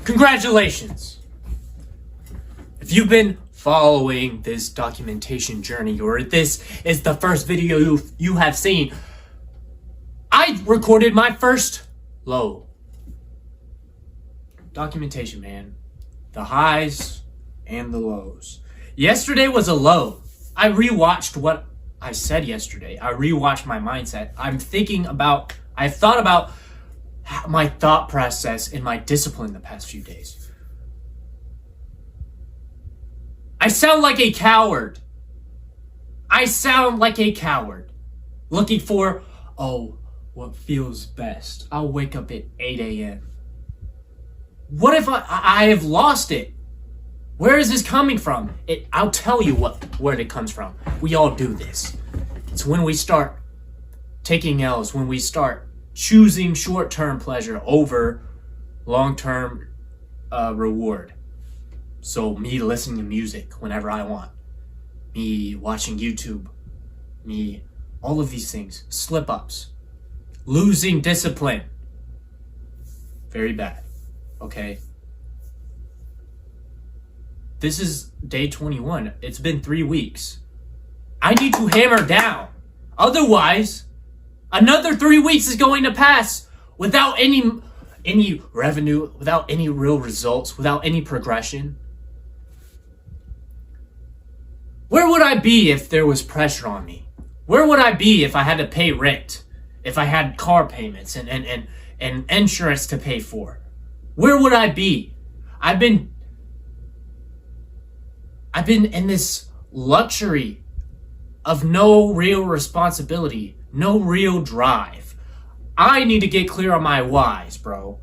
Congratulations! If you've been following this documentation journey, or this is the first video you have seen, I recorded my first low. Documentation, man. The highs and the lows. Yesterday was a low. I rewatched what I said yesterday. I rewatched my mindset. I've thought about my thought process and my discipline the past few days. I sound like a coward. Looking for, what feels best. I'll wake up at 8 a.m. What if I have lost it? Where is this coming from? I'll tell you where it comes from. We all do this. It's when we start taking L's, when we start choosing short-term pleasure over long-term reward. So me listening to music whenever I want, me watching YouTube, all of these things, slip-ups, losing discipline. Very bad, okay? This is day 21. It's been 3 weeks. I need to hammer down. Otherwise, another 3 weeks is going to pass without any revenue, without any real results, without any progression. Where would I be if there was pressure on me? Where would I be if I had to pay rent? If I had car payments and insurance to pay for? Where would I be? I've been in this luxury of no real responsibility, no real drive. I need to get clear on my whys, bro.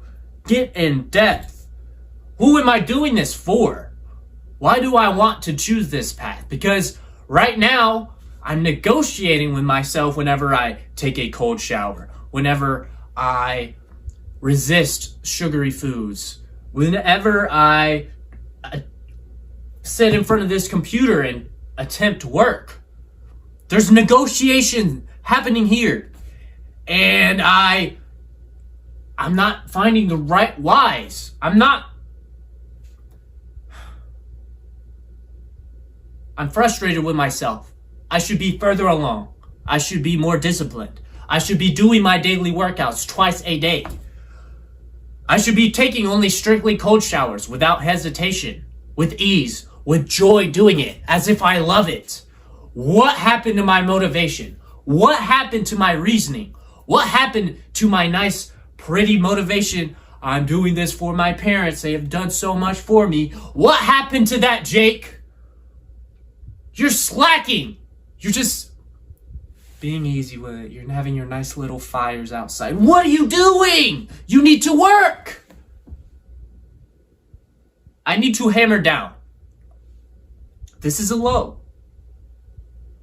Get in depth. Who am I doing this for? Why do I want to choose this path? Because right now, I'm negotiating with myself whenever I take a cold shower, whenever I resist sugary foods, whenever I sit in front of this computer and attempt work. There's negotiation happening here. And I'm not finding the right whys. I'm frustrated with myself. I should be further along. I should be more disciplined. I should be doing my daily workouts twice a day. I should be taking only strictly cold showers without hesitation, with ease, with joy doing it, as if I love it. What happened to my motivation? What happened to my reasoning? What happened to my nice, pretty motivation? I'm doing this for my parents. They have done so much for me. What happened to that, Jake? You're slacking. You're just being easy with it. You're having your nice little fires outside. What are you doing? You need to work. I need to hammer down. This is a low.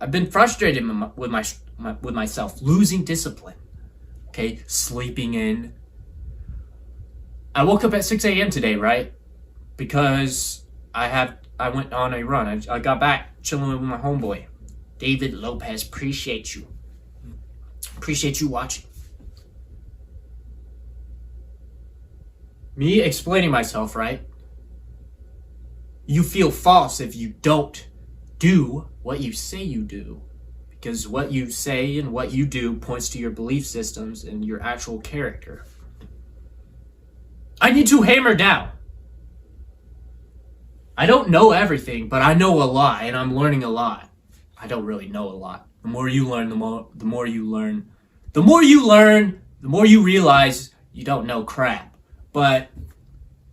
I've been frustrated with myself, losing discipline. Okay, sleeping in. I woke up at 6 a.m. today, right? Because I went on a run. I got back chilling with my homeboy, David Lopez. Appreciate you. Appreciate you watching. Me explaining myself, right? You feel false if you don't do what you say you do. Because what you say and what you do points to your belief systems and your actual character. I need to hammer down. I don't know everything, but I know a lot, and I'm learning a lot. I don't really know a lot. The more you learn, the more you learn. The more you learn, the more you realize you don't know crap. But,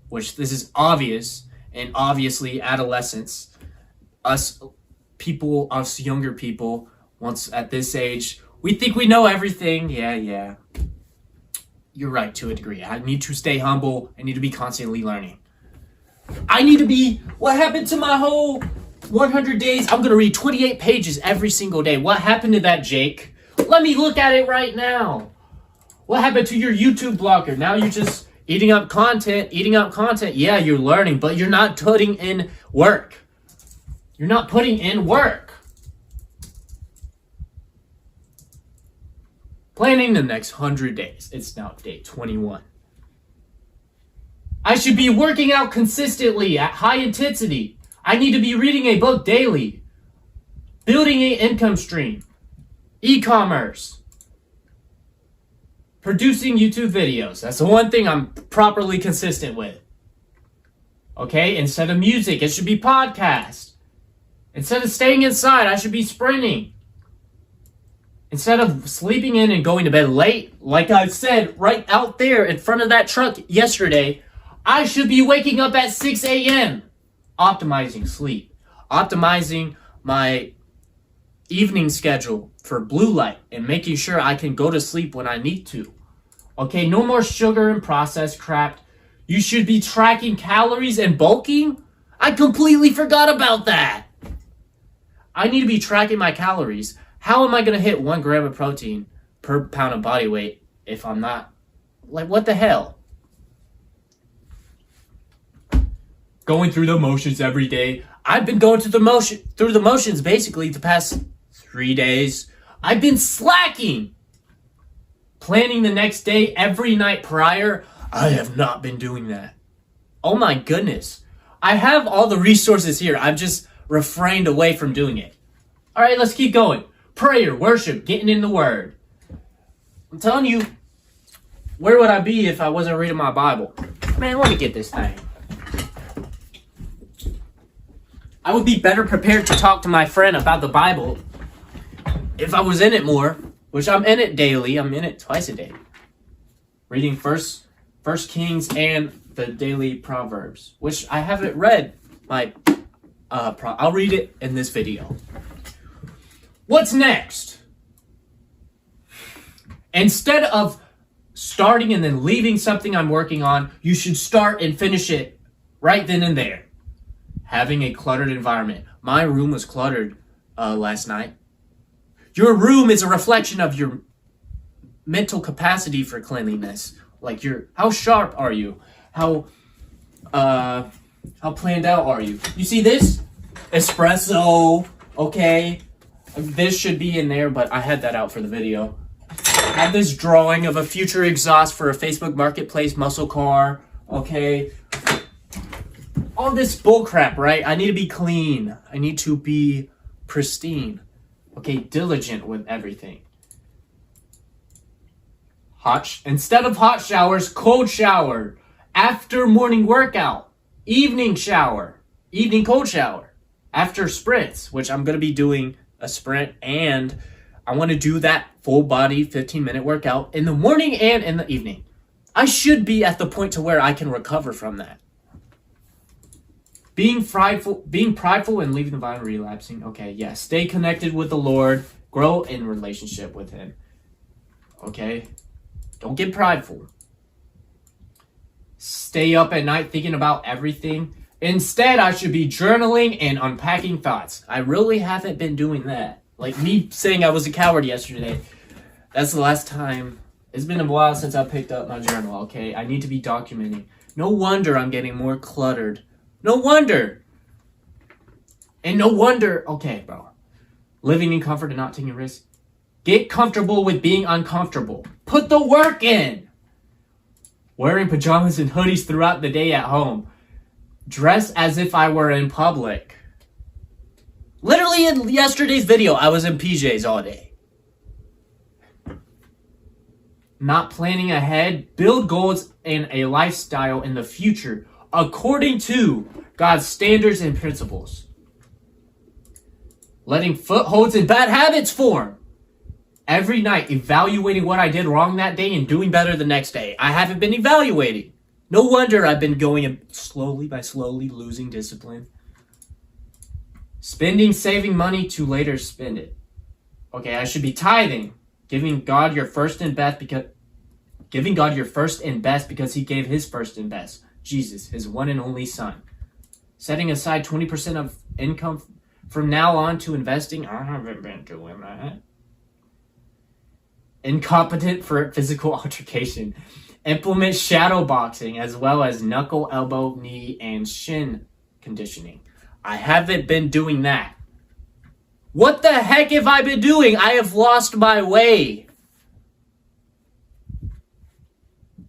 which this is obvious, and obviously adolescents, us younger people, once at this age, we think we know everything. Yeah. You're right to a degree. I need to stay humble. I need to be constantly learning. What happened to my whole 100 days? I'm going to read 28 pages every single day. What happened to that, Jake? Let me look at it right now. What happened to your YouTube blogger? Now you're just eating up content. Yeah, you're learning, but you're not putting in work. Planning the next 100 days. It's now day 21. I should be working out consistently at high intensity. I need to be reading a book daily. Building an income stream. E-commerce. Producing YouTube videos. That's the one thing I'm properly consistent with. Okay, instead of music, it should be podcast. Instead of staying inside, I should be sprinting. Instead of sleeping in and going to bed late, like I said right out there in front of that truck yesterday, I should be waking up at 6 a.m. Optimizing sleep. Optimizing my evening schedule for blue light and making sure I can go to sleep when I need to. Okay, no more sugar and processed crap. You should be tracking calories and bulking? I completely forgot about that. I need to be tracking my calories. How am I going to hit 1 gram of protein per pound of body weight if I'm not? Like, what the hell? Going through the motions every day. I've been going through the motions basically the past 3 days. I've been slacking. Planning the next day every night prior. I have not been doing that. Oh my goodness. I have all the resources here. I've just refrained away from doing it. All right, let's keep going. Prayer, worship, getting in the Word. I'm telling you, where would I be if I wasn't reading my Bible? Man, let me get this thing. I would be better prepared to talk to my friend about the Bible if I was in it more, which I'm in it daily. I'm in it twice a day. Reading First Kings and the daily Proverbs, which I haven't read. I'll read it in this video. What's next? Instead of starting and then leaving something I'm working on, you should start and finish it right then and there. Having a cluttered environment. My room was cluttered last night. Your room is a reflection of your mental capacity for cleanliness. Like how sharp are you? How planned out are you? You see this? Espresso, okay? This should be in there, but I had that out for the video. I have this drawing of a future exhaust for a Facebook Marketplace muscle car, okay? All this bullcrap, right? I need to be clean. I need to be pristine. Okay, diligent with everything. Instead of hot showers, cold shower. After morning workout, evening shower, evening cold shower. After sprints, which I'm going to be doing a sprint, and I want to do that full body 15-minute workout in the morning and in the evening. I should be at the point to where I can recover from that. Being prideful and leaving the vine, relapsing. Okay, yeah. Stay connected with the Lord. Grow in relationship with Him. Okay? Don't get prideful. Stay up at night thinking about everything. Instead, I should be journaling and unpacking thoughts. I really haven't been doing that. Like me saying I was a coward yesterday. That's the last time. It's been a while since I picked up my journal, okay? I need to be documenting. No wonder I'm getting more cluttered. No wonder. And no wonder, okay, bro. Living in comfort and not taking risks. Get comfortable with being uncomfortable. Put the work in. Wearing pajamas and hoodies throughout the day at home. Dress as if I were in public. Literally in yesterday's video, I was in PJs all day. Not planning ahead. Build goals and a lifestyle in the future according to God's standards and principles. Letting footholds and bad habits form. Every night, evaluating what I did wrong that day and doing better the next day. I haven't been evaluating. No wonder I've been going slowly losing discipline. Saving money to later spend it. Okay, I should be tithing. Giving God your first and best because He gave His first and best. Jesus, His one and only Son. Setting aside 20% of income from now on to investing. I haven't been doing that. Incompetent for physical altercation. Implement shadow boxing as well as knuckle, elbow, knee, and shin conditioning. I haven't been doing that. What the heck have I been doing? I have lost my way.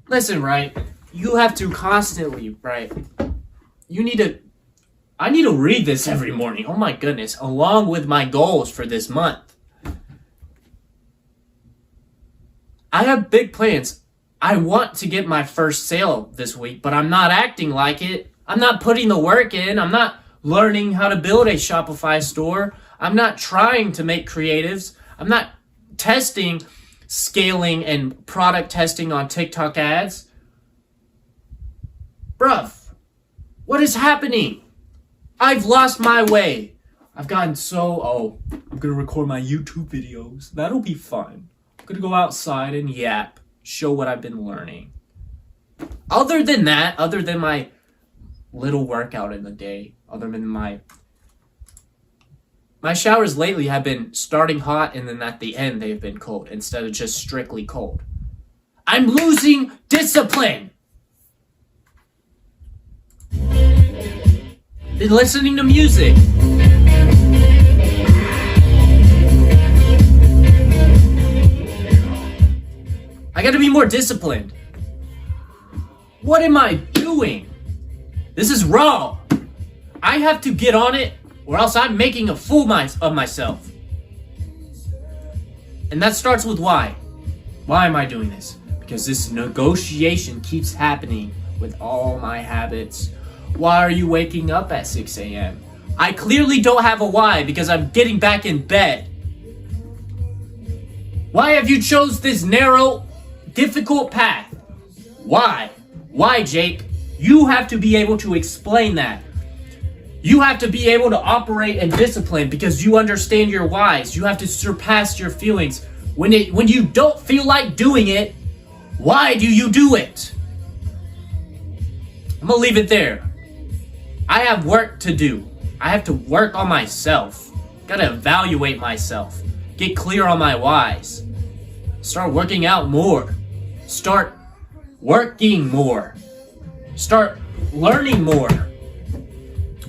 Listen, right? you have to constantly, right? I need to read this every morning. Oh my goodness. Along with my goals for this month. I have big plans. I want to get my first sale this week, but I'm not acting like it. I'm not putting the work in. I'm not learning how to build a Shopify store. I'm not trying to make creatives. I'm not testing, scaling, and product testing on TikTok ads. Bruv, what is happening? I've lost my way. I've gotten so, I'm gonna record my YouTube videos. That'll be fun. I'm gonna go outside and yap, show what I've been learning. Other than that, other than my little workout in the day, other than my showers lately have been starting hot and then at the end they've been cold instead of just strictly cold. I'm losing discipline. Been listening to music. I gotta be more disciplined. What am I doing? This is wrong. I have to get on it or else I'm making a fool of myself. And that starts with why. Why am I doing this? Because this negotiation keeps happening with all my habits. Why are you waking up at 6 a.m.? I clearly don't have a why because I'm getting back in bed. Why have you chose this narrow, difficult path? Why? Why, Jake? You have to be able to explain that. You have to be able to operate in discipline because you understand your whys. You have to surpass your feelings. When you don't feel like doing it, why do you do it? I'm gonna leave it there. I have work to do. I have to work on myself. Gotta evaluate myself. Get clear on my whys. Start working out more. Start working more. Start learning more.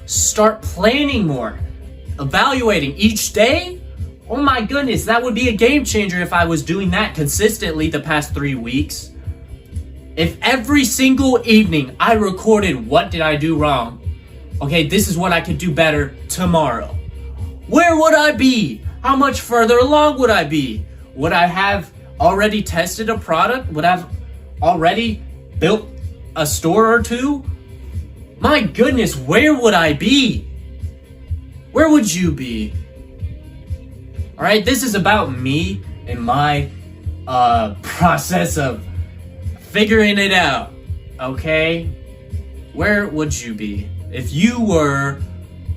Start planning more. Evaluating each day. Oh my goodness, that would be a game changer if I was doing that consistently the past 3 weeks. If every single evening I recorded what did I do wrong, okay, this is what I could do better tomorrow. Where would I be? How much further along would I be? Would I have already tested a product? Would I have already built a store or two? My goodness, where would I be? Where would you be? All right, this is about me and my process of figuring it out, okay? Where would you be if you were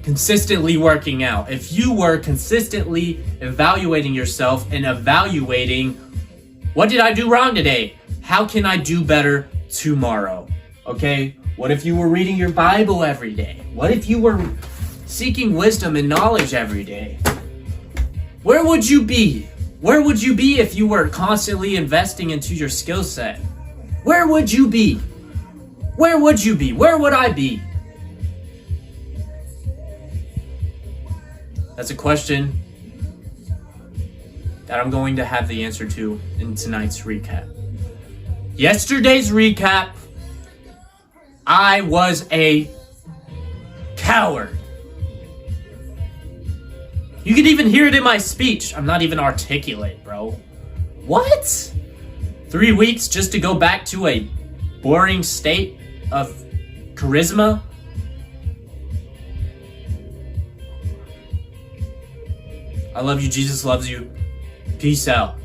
consistently working out, if you were consistently evaluating yourself and evaluating what did I do wrong today? How can I do better tomorrow? Okay? What if you were reading your Bible every day? What if you were seeking wisdom and knowledge every day? Where would you be? Where would you be if you were constantly investing into your skill set? Where would you be? Where would you be? Where would I be? That's a question that I'm going to have the answer to in tonight's recap. Yesterday's recap, I was a coward. You can even hear it in my speech. I'm not even articulate, bro. What? 3 weeks just to go back to a boring state of charisma? I love you. Jesus loves you. Peace out.